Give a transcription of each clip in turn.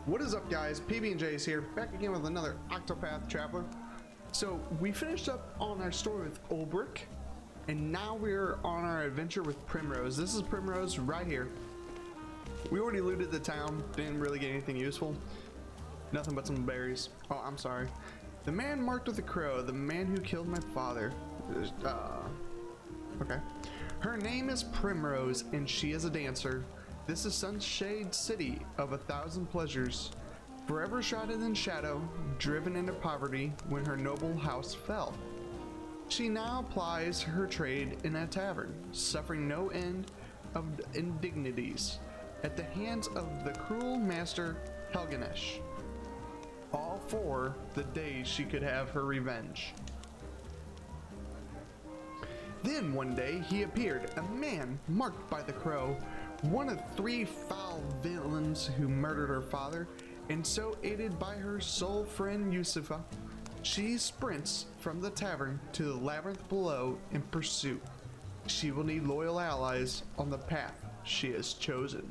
What is up, guys? PB&Js here, back again with another Octopath Traveler. So we finished up on our story with Ulbrich, and now we're on our adventure with Primrose. This is Primrose right here. We already looted the town, didn't really get anything useful. Nothing but some berries. Oh, I'm sorry. The man marked with a crow, the man who killed my father. Okay. Her name is Primrose, and she is a dancer. This is Sunshade City of 1,000 pleasures, forever shrouded in shadow, driven into poverty when her noble house fell. She now plies her trade in a tavern, suffering no end of indignities at the hands of the cruel master Helganesh, all for the day she could have her revenge. Then one day he appeared, a man marked by the crow, one of 3 foul villains who murdered her father, and so aided by her sole friend Yusufa, she sprints from the tavern to the labyrinth below in pursuit. She will need loyal allies on the path she has chosen.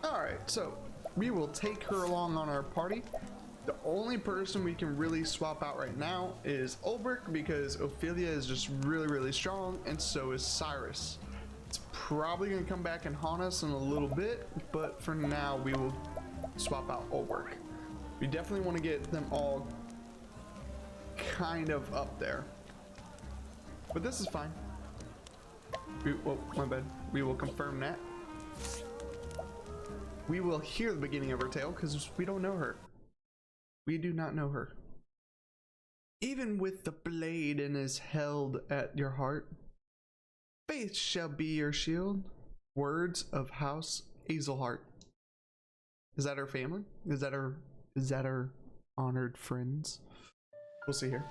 Alright, so we will take her along on our party. The only person we can really swap out right now is Ulbrich, because Ophelia is just really strong, and so is Cyrus. It's probably going to come back and haunt us in a little bit, but for now we will swap out Ulbrich. We definitely want to get them all kind of up there, but this is fine. Oh, my bad. We will confirm that. We will hear the beginning of her tale because we don't know her. We do not know her. Even with the blade and is held at your heart, faith shall be your shield. Words of House Hazelheart. Is that her family? Is that her honored friends? We'll see here.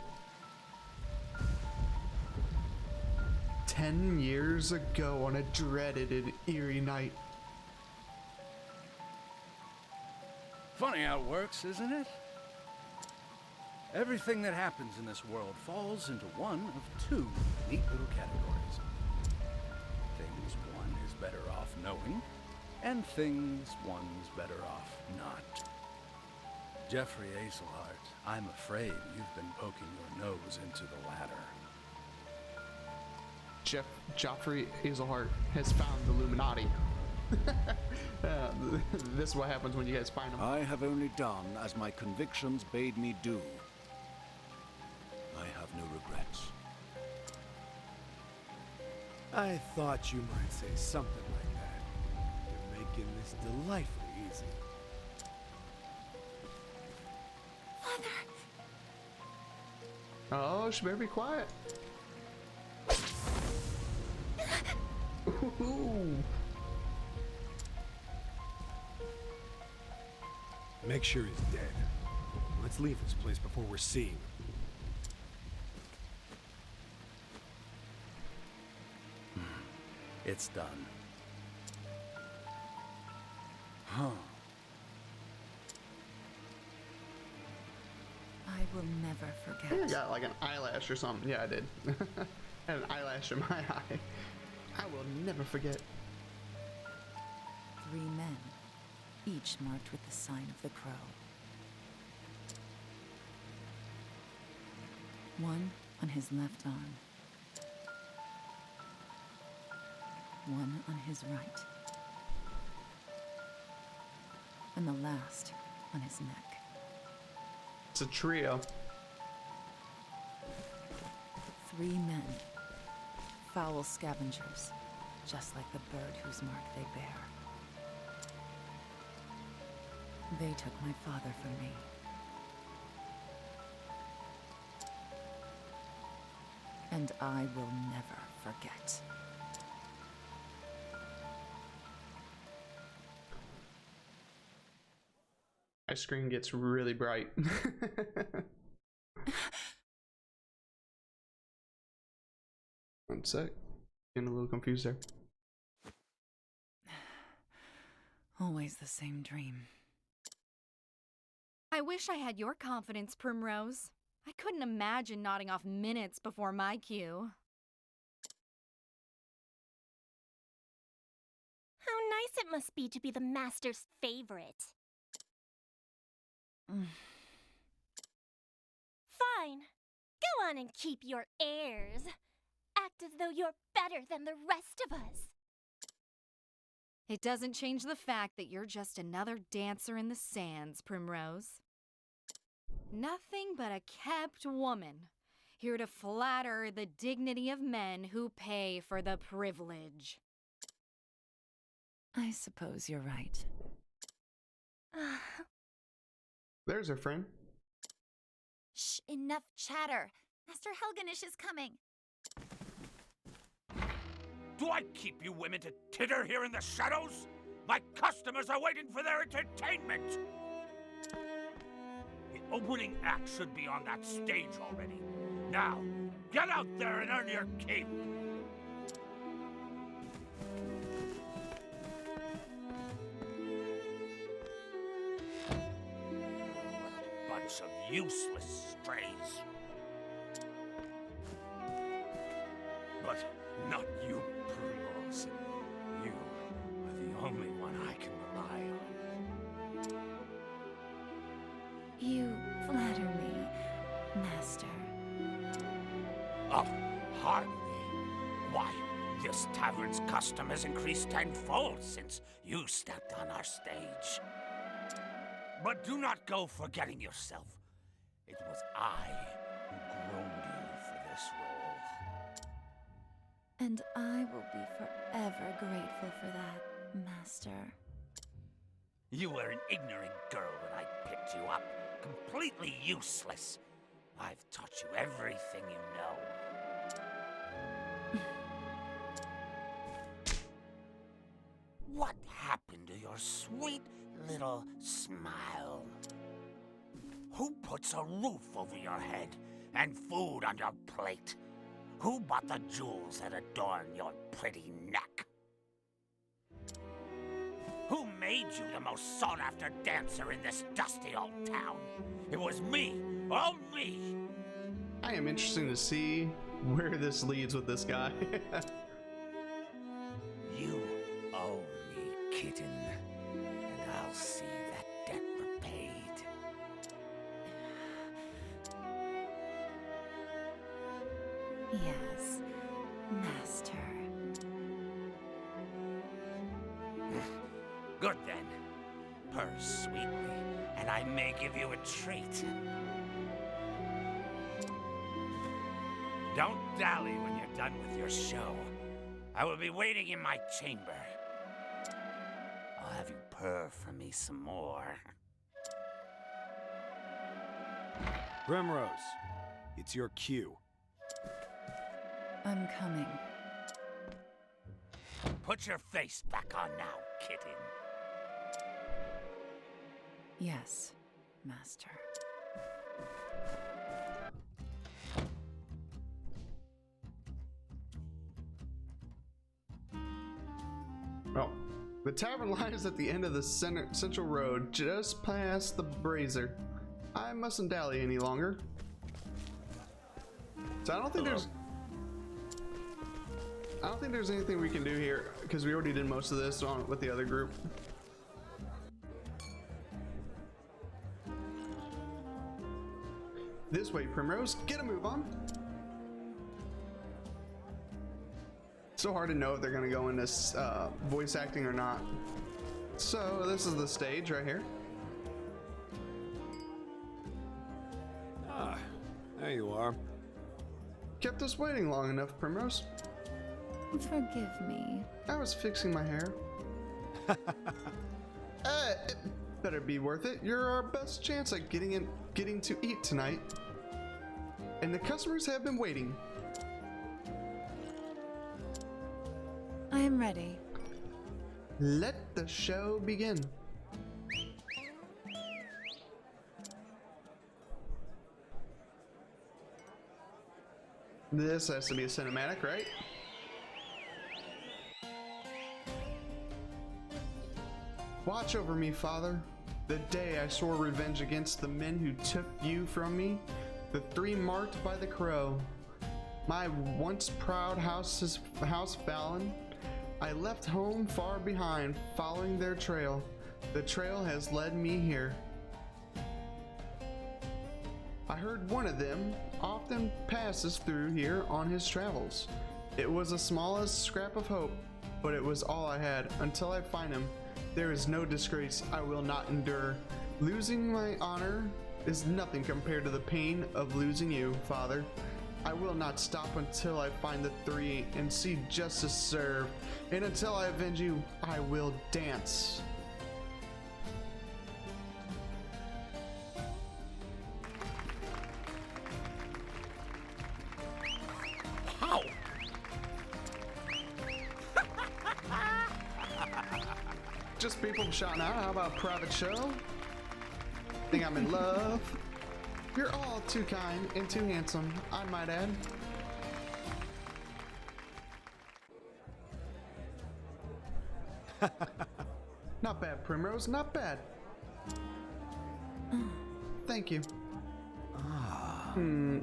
10 years ago on a dreaded and eerie night. Funny how it works, isn't it? Everything that happens in this world falls into one of 2 neat little categories. Things one is better off knowing, and things one's better off not. Jeffrey Hazelheart, I'm afraid you've been poking your nose into the latter. Joffrey Hazelheart has found the Illuminati. This is what happens when you guys find them. I have only done as my convictions bade me do. I have no regrets. I thought you might say something like that. You're making this delightfully easy. Father! Oh, she better be quiet. Ooh. Make sure he's dead. Let's leave this place before we're seen. It's done. Huh. I will never I forget. got like an eyelash or something. Yeah, I did. Had an eyelash in my eye. I will never forget. 3 men, each marked with the sign of the crow. One on his left arm. One on his right. And the last on his neck. It's a trio. 3 men. Foul scavengers, just like the bird whose mark they bear. They took my father from me. And I will never forget. My screen gets really bright. One sec. Getting a little confused there. Always the same dream. I wish I had your confidence, Primrose. I couldn't imagine nodding off minutes before my cue. How nice it must be to be the master's favorite. Fine. Go on and keep your airs. Act as though you're better than the rest of us. It doesn't change the fact that you're just another dancer in the sands, Primrose. Nothing but a kept woman, here to flatter the dignity of men who pay for the privilege. I suppose you're right. There's her friend. Shh, enough chatter. Master Helganish is coming. Do I keep you women to titter here in the shadows? My customers are waiting for their entertainment! The opening act should be on that stage already. Now, get out there and earn your keep! Bunch of useless strays. But not you, Primrose. You are the only one I can rely on. You flatter me, Master. Oh, hardly. Why, this tavern's custom has increased tenfold since you stepped on our stage. But do not go forgetting yourself. It was I who groomed you for this role. And I will be forever grateful for that, Master. You were an ignorant girl when I picked you up, completely useless. I've taught you everything you know. What happened to your sweet little smile? Who puts a roof over your head and food on your plate? Who bought the jewels that adorn your pretty neck? Who made you the most sought-after dancer in this dusty old town? It was me, all me! I am interested to see where this leads with this guy. You owe me, kitten, and I'll see that debt repaid. Yes, Master. Good then. Purr sweetly, and I may give you a treat. Don't dally when you're done with your show. I will be waiting in my chamber. I'll have you purr for me some more. Primrose, it's your cue. I'm coming. Put your face back on now, kitten. Yes, Master. Oh, the tavern lies at the end of the central road, just past the brazier. I mustn't dally any longer. So I don't think there's anything we can do here because we already did most of this with the other group. This way, Primrose. Get a move on. So hard to know if they're gonna go into voice acting or not. So this is the stage right here. Ah, there you are. Kept us waiting long enough, Primrose. Forgive me. I was fixing my hair. It better be worth it. You're our best chance at getting to eat tonight. And the customers have been waiting. I am ready. Let the show begin. This has to be a cinematic, right? Watch over me, Father. The day I swore revenge against the men who took you from me, the three marked by the crow. My once proud house fallen. I I left home far behind, following their trail. The trail has led me here. I heard one of them often passes through here on his travels. It was the smallest scrap of hope, but it was all I had. Until I find him, there is no disgrace I will not endure. Losing my honor is nothing compared to the pain of losing you, Father. I will not stop until I find the three and see justice served. And until I avenge you, I will dance. How? Just people shouting out. How about a private show? Think I'm in love? You're all too kind and too handsome, I might add. Not bad, Primrose, not bad. Thank you.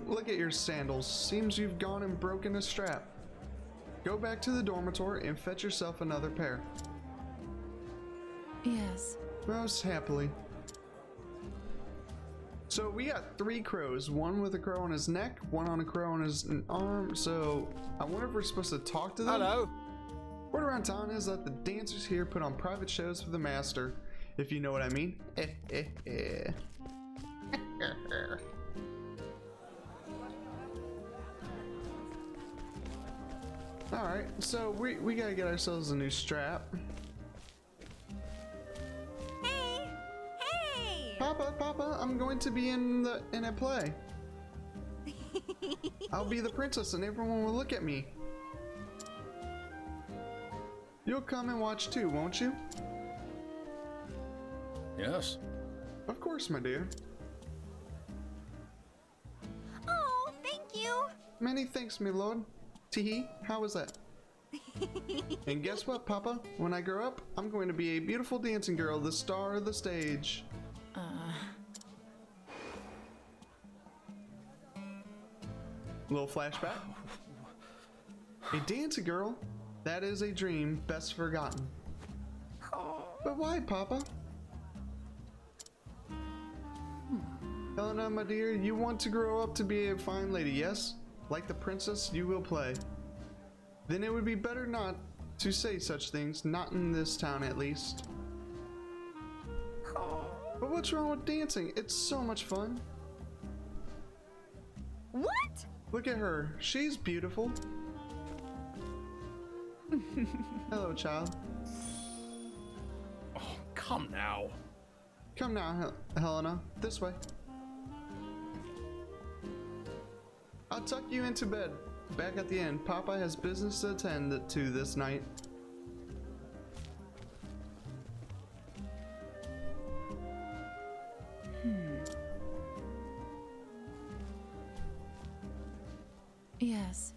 Look at your sandals. Seems you've gone and broken a strap. Go back to the dormitory and fetch yourself another pair. Yes. Most happily. So we got 3 crows, one with a crow on his neck, one on a crow on his arm. So I wonder if we're supposed to talk to them. Hello. Word around town is that the dancers here put on private shows for the master, if you know what I mean. Alright, so we gotta get ourselves a new strap. Hey! Hey! Papa, I'm going to be in a play. I'll be the princess and everyone will look at me. You'll come and watch too, won't you? Yes. Of course, my dear. Oh, thank you! Many thanks, my lord. Teehee, how was that? And guess what, Papa? When I grow up, I'm going to be a beautiful dancing girl, the star of the stage. Little flashback. A dancing girl? That is a dream best forgotten. But why, Papa? Helena, my dear, you want to grow up to be a fine lady, yes? Like the princess, you will play. Then it would be better not to say such things, not in this town at least. But what's wrong with dancing? It's so much fun. What? Look at her. She's beautiful. Hello, child. Oh, come now. Come now, Helena. This way. I'll tuck you into bed. Back at the inn, Papa has business to attend to this night. Yes.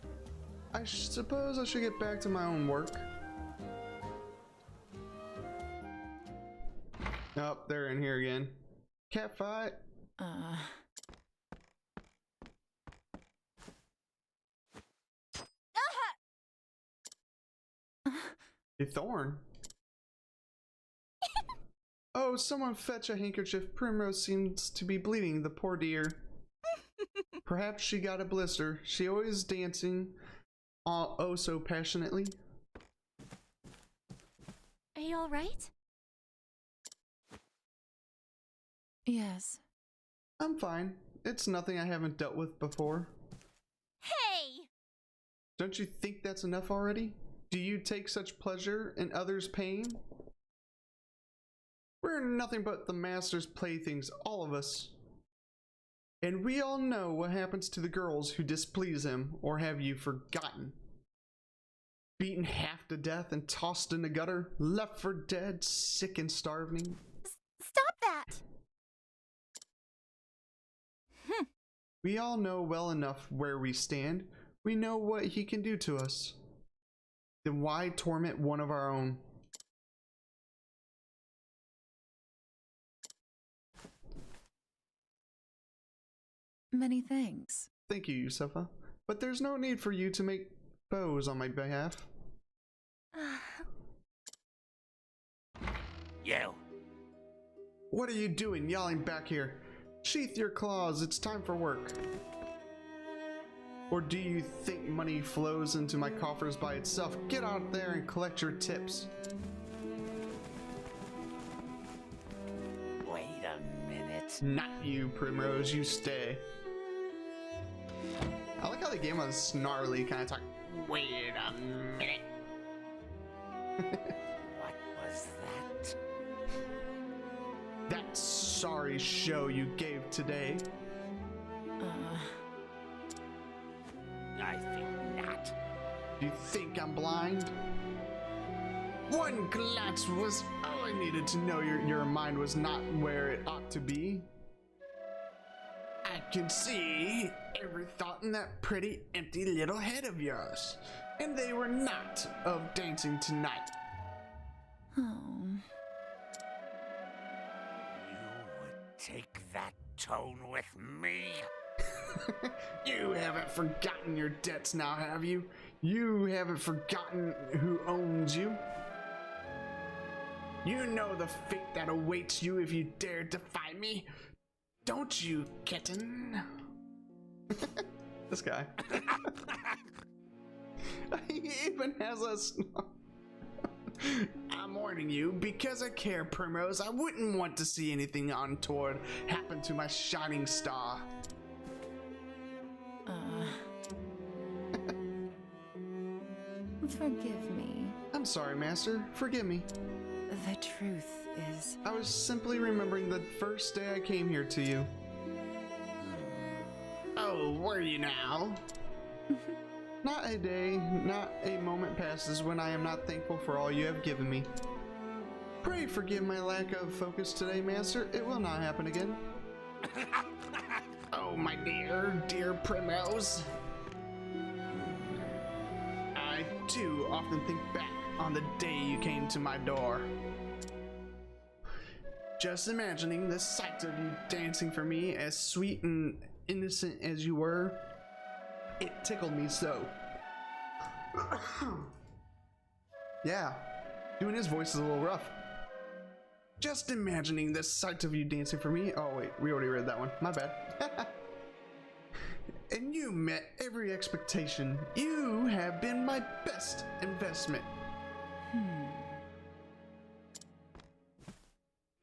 I suppose I should get back to my own work. Oh, they're in here again. Cat fight. A thorn. Oh, someone fetch a handkerchief. Primrose seems to be bleeding, the poor dear. Perhaps she got a blister. She always dancing oh so passionately. Are you alright? Yes. I'm fine. It's nothing I haven't dealt with before. Hey! Don't you think that's enough already? Do you take such pleasure in others' pain? We're nothing but the master's playthings, all of us. And we all know what happens to the girls who displease him, or have you forgotten? Beaten half to death and tossed in the gutter, left for dead, sick and starving. Stop that! We all know well enough where we stand. We know what he can do to us. Then why torment one of our own? Many thanks. Thank you, Yusufa. But there's no need for you to make bows on my behalf. You! What are you doing yelling back here? Sheath your claws, it's time for work. Or do you think money flows into my coffers by itself? Get out there and collect your tips. Wait a minute. Not you, Primrose, you stay. I like how the game was snarly, kind of talk. Wait a minute. What was that? That sorry show you gave today. I think not. Do you think I'm blind? One glance was all I needed to know your mind was not where it ought to be. I can see every thought in that pretty empty little head of yours, and they were not of dancing tonight. Oh. You would take that tone with me? You haven't forgotten your debts now, have you? You haven't forgotten who owns you? You know the fate that awaits you if you dare defy me, don't you, kitten? This guy. He even has a snarl. I'm warning you, because I care, Primrose. I wouldn't want to see anything untoward happen to my shining star. Forgive me. I'm sorry, Master. Forgive me. The truth is... I was simply remembering the first day I came here to you. Oh, were you now? Not a day, not a moment passes when I am not thankful for all you have given me. Pray forgive my lack of focus today, Master. It will not happen again. Oh, my dear Primrose. I too often think back on the day you came to my door. Just imagining the sight of you dancing for me, as sweet and innocent as you were, it tickled me so. Yeah, doing his voice is a little rough. Just imagining the sight of you dancing for me. Oh wait, we already read that one. My bad. And you met every expectation. You have been my best investment.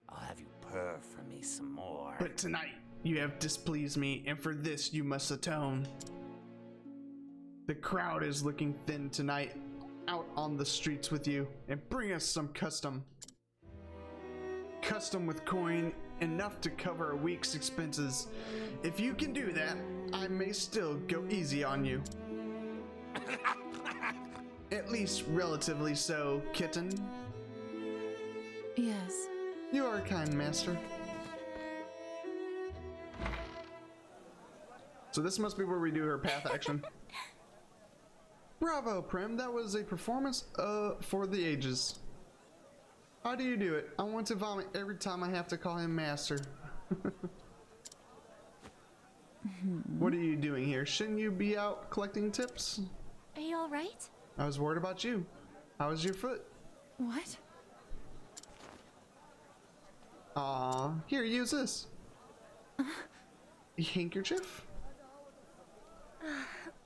I'll have you purr for me some more. But tonight, you have displeased me, and for this you must atone. The crowd is looking thin tonight, out on the streets with you, and bring us some custom. Custom with coin, enough to cover a week's expenses. If you can do that, I may still go easy on you. At least relatively so, kitten. Yes. You are a kind master. So this must be where we do her path action. Bravo, Prim. That was a performance for the ages. How do you do it? I want to vomit every time I have to call him master. What are you doing here? Shouldn't you be out collecting tips? Are you alright? I was worried about you. How's your foot? What? Aw, here, use this. Handkerchief?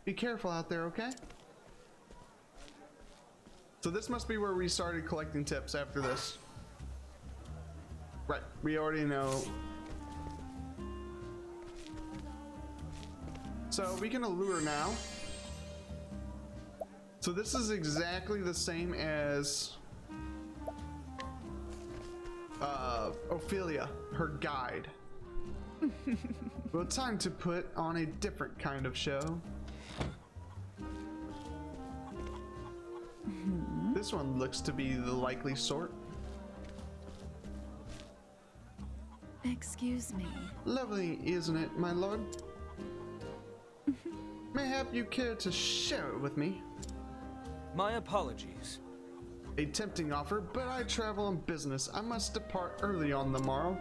Be careful out there, okay? So this must be where we started collecting tips after this. Right, we already know. So we can allure now. So this is exactly the same as Ophelia, her guide. Well, time to put on a different kind of show. This one looks to be the likely sort. Excuse me. Lovely, isn't it, my lord? Mayhap you care to share it with me? My apologies. A tempting offer, but I travel on business. I must depart early on the morrow.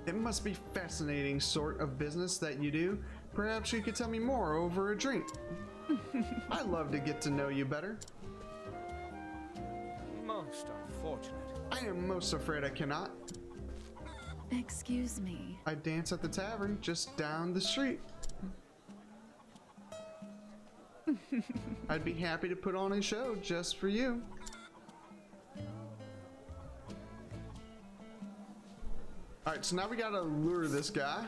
It must be fascinating sort of business that you do. Perhaps you could tell me more over a drink. I'd love to get to know you better. Most unfortunate. I am most afraid I cannot. Excuse me. I dance at the tavern just down the street. I'd be happy to put on a show just for you. Alright, so now we gotta lure this guy.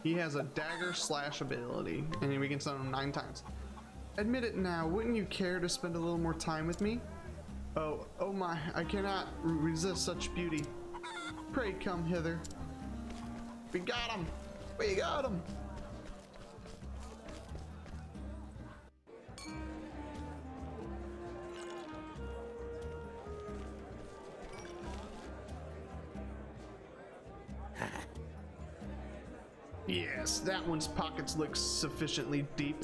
He has a dagger slash ability, and we can send him 9 times. Admit it now, wouldn't you care to spend a little more time with me? Oh my, I cannot resist such beauty. Pray come hither. We got him! We got him! Yes, that one's pockets look sufficiently deep.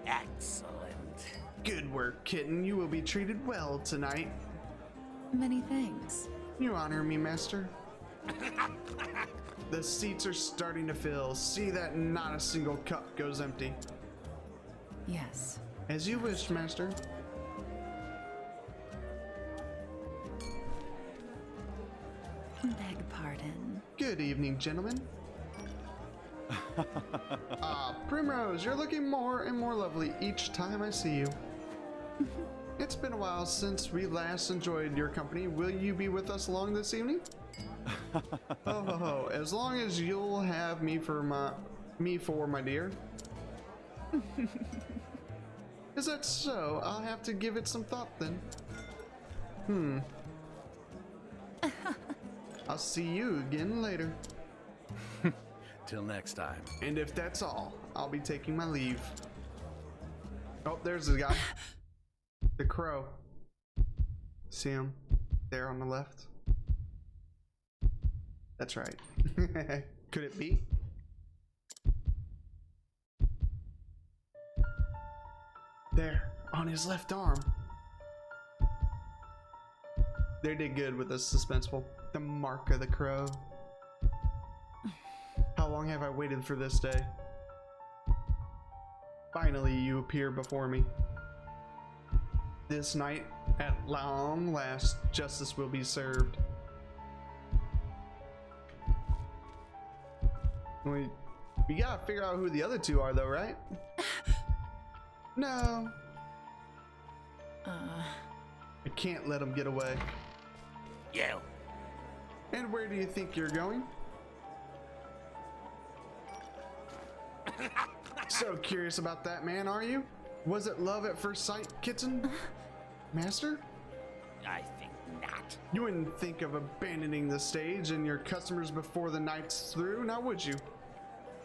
Excellent. Good work, kitten. You will be treated well tonight. Many thanks. You honor me, master. The seats are starting to fill. See that not a single cup goes empty. Yes. As you wish, master. Beg pardon. Good evening, gentlemen. Primrose, you're looking more and more lovely each time I see you. It's been a while since we last enjoyed your company. Will you be with us along this evening? Oh, as long as you'll have me for my dear. Is that so? I'll have to give it some thought then. I'll see you again later. Till next time. And if that's all, I'll be taking my leave. Oh, there's the guy. The crow. See him? There on the left. That's right. Could it be? There, on his left arm. They did good with the suspenseful. The mark of the crow. How long have I waited for this day? Finally, you appear before me. This night, at long last, justice will be served. We gotta figure out who the other two are, though, right? No. I can't let them get away. You. And where do you think you're going? So curious about that, man, are you? Was it love at first sight, kitten? Master? I think not. You wouldn't think of abandoning the stage and your customers before the night's through, now would you?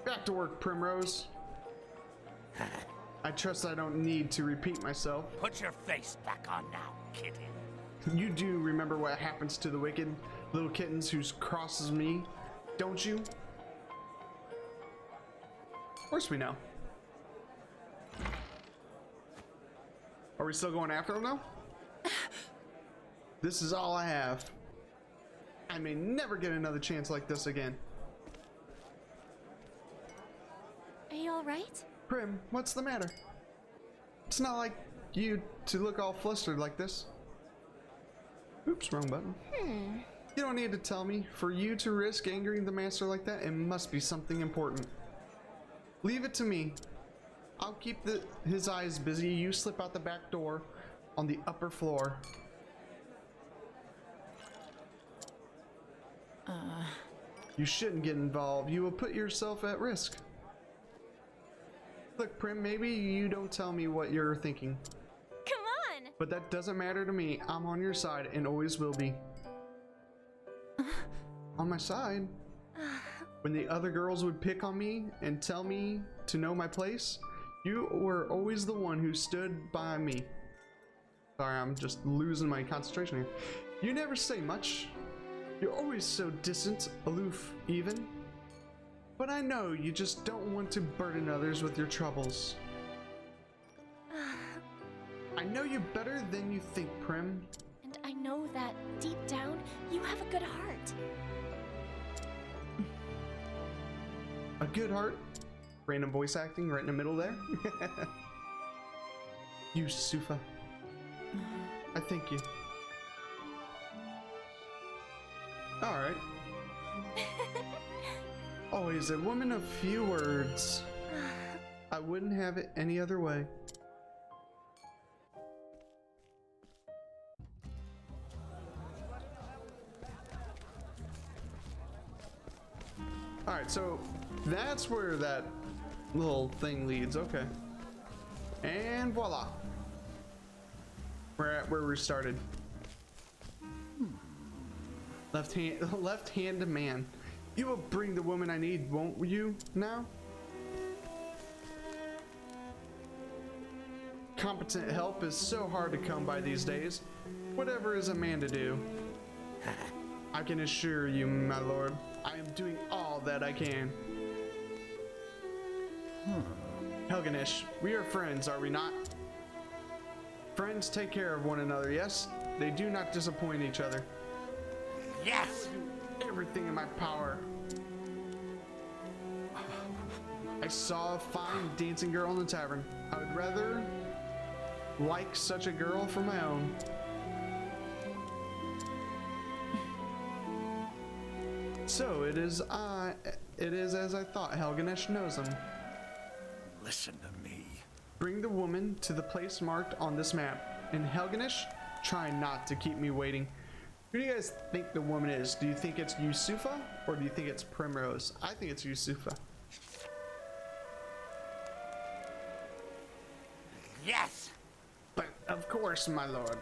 Back to work, Primrose. I trust I don't need to repeat myself. Put your face back on now, kitten. You do remember what happens to the wicked little kittens who crosses me, don't you? Of course we know. Are we still going after him now? This is all I have. I may never get another chance like this again. Are you alright? Prim, what's the matter? It's not like you to look all flustered like this. Oops, wrong button. You don't need to tell me. For you to risk angering the master like that, it must be something important. Leave it to me. I'll keep his eyes busy. You slip out the back door on the upper floor. You shouldn't get involved. You will put yourself at risk. Look, Prim, maybe you don't tell me what you're thinking. Come on! But that doesn't matter to me. I'm on your side and always will be. On my side? When the other girls would pick on me and tell me to know my place, you were always the one who stood by me. Sorry, I'm just losing my concentration here. You never say much. You're always so distant, aloof even. But I know you just don't want to burden others with your troubles. I know you better than you think, Prim. And I know that, deep down, you have a good heart. A good heart? Random voice acting right in the middle there. Yusufa. I thank you. Alright. Always a woman of few words. I wouldn't have it any other way. Alright, so that's where that little thing leads. Okay. And voila. We're at where we started. Left-handed man. You will bring the woman I need, won't you, now? Competent help is so hard to come by these days. Whatever is a man to do. I can assure you, my lord, I am doing all that I can. Helganish, we are friends, are we not? Friends take care of one another, yes? They do not disappoint each other. Yes! Everything in my power. I saw a fine dancing girl in the tavern. I would rather like such a girl for my own. So it is as I thought. Helganesh knows him. Listen to me. Bring the woman to the place marked on this map. And Helganesh, try not to keep me waiting. Who do you guys think the woman is? Do you think it's Yusufa or do you think it's Primrose? I think it's Yusufa. Yes! But of course, my lord.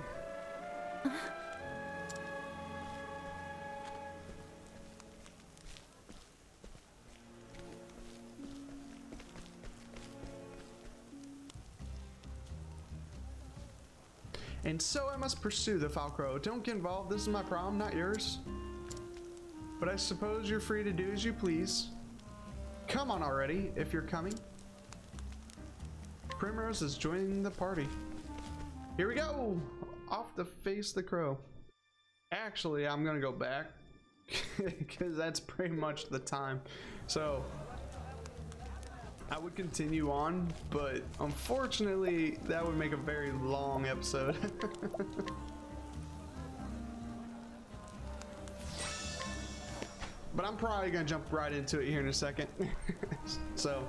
And so I must pursue the Falcrow. Don't get involved. This is my problem, not yours. But I suppose you're free to do as you please. Come on already, if you're coming. Primrose is joining the party. Here we go! Off to face the crow. Actually, I'm gonna go back. Because that's pretty much the time. So I would continue on, but unfortunately that would make a very long episode. But I'm probably gonna jump right into it here in a second. So,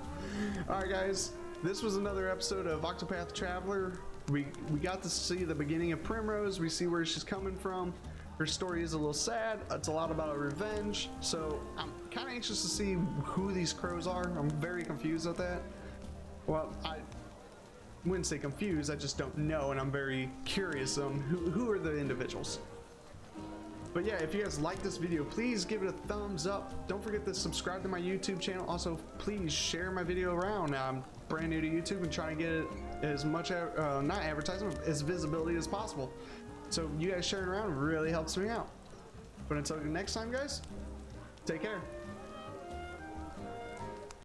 alright guys, this was another episode of Octopath Traveler. We got to see the beginning of Primrose. We see where she's coming from. Her story is a little sad. It's a lot about revenge. So I'm kind of anxious to see who these crows are. I'm very confused at that. Well, I wouldn't say confused. I just don't know, and I'm very curious on who are the individuals. But yeah, if you guys like this video, please give it a thumbs up. Don't forget to subscribe to my YouTube channel. Also, please share my video around. I'm brand new to YouTube and trying to get it as much, not advertisement, as visibility as possible. So you guys sharing around really helps me out. But until next time, guys, take care.